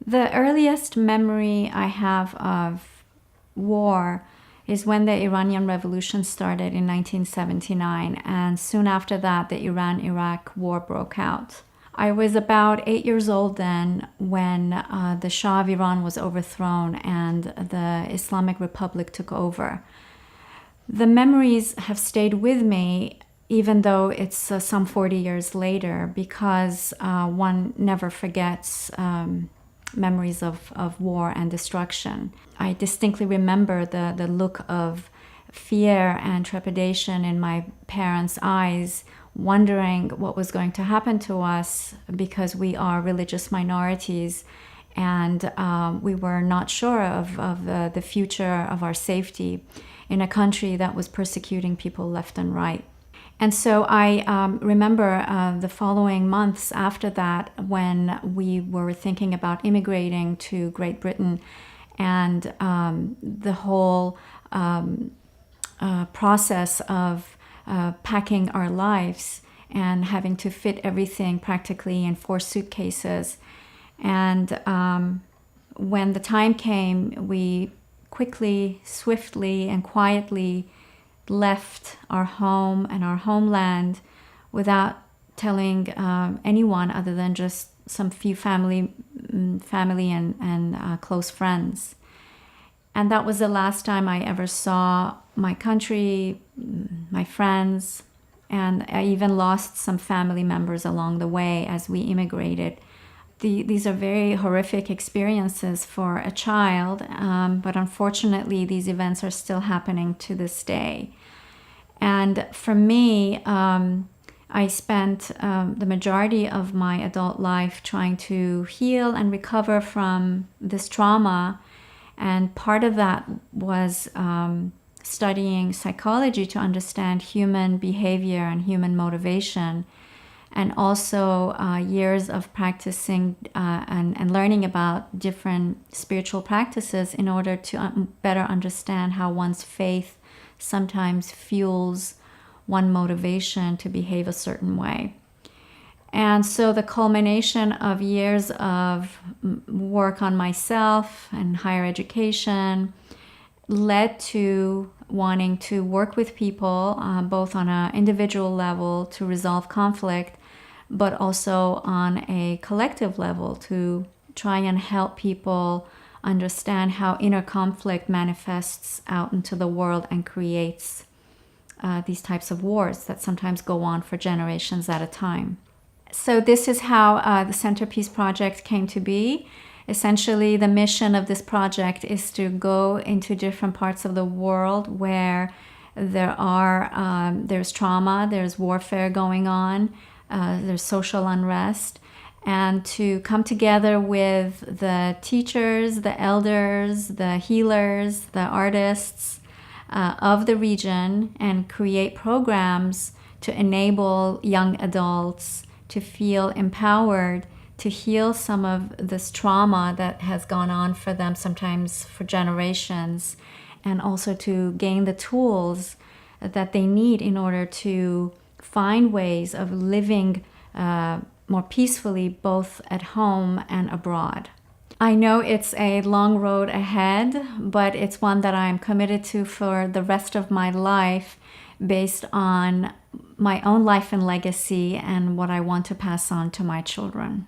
The earliest memory I have of war is when the Iranian Revolution started in 1979, and soon after that, the Iran-Iraq War broke out. I was about 8 years old then when the Shah of Iran was overthrown and the Islamic Republic took over. The memories have stayed with me even though it's some 40 years later, because one never forgets memories of war and destruction. I distinctly remember the look of fear and trepidation in my parents' eyes, wondering what was going to happen to us because we are religious minorities, and we were not sure of the future of our safety in a country that was persecuting people left and right. And so I remember the following months after that, when we were thinking about immigrating to Great Britain, and the whole process of packing our lives and having to fit everything practically in 4 suitcases. And when the time came, we quickly, swiftly, and quietly left our home and our homeland without telling anyone other than just some few family and close friends. And that was the last time I ever saw my country, my friends, and I even lost some family members along the way as we immigrated. These are very horrific experiences for a child, but unfortunately these events are still happening to this day. And for me, I spent the majority of my adult life trying to heal and recover from this trauma. And part of that was studying psychology to understand human behavior and human motivation, and also years of practicing and learning about different spiritual practices in order to better understand how one's faith sometimes fuels one motivation to behave a certain way. And so the culmination of years of work on myself and higher education led to wanting to work with people, both on an individual level to resolve conflict, but also on a collective level to try and help people understand how inner conflict manifests out into the world and creates these types of wars that sometimes go on for generations at a time. So this is how the Centerpeace Project came to be. Essentially, the mission of this project is to go into different parts of the world where there's trauma, there's warfare going on, there's social unrest, and to come together with the teachers, the elders, the healers, the artists of the region, and create programs to enable young adults to feel empowered to heal some of this trauma that has gone on for them, sometimes for generations, and also to gain the tools that they need in order to find ways of living more peacefully, both at home and abroad. I know it's a long road ahead, but it's one that I'm committed to for the rest of my life, based on my own life and legacy and what I want to pass on to my children.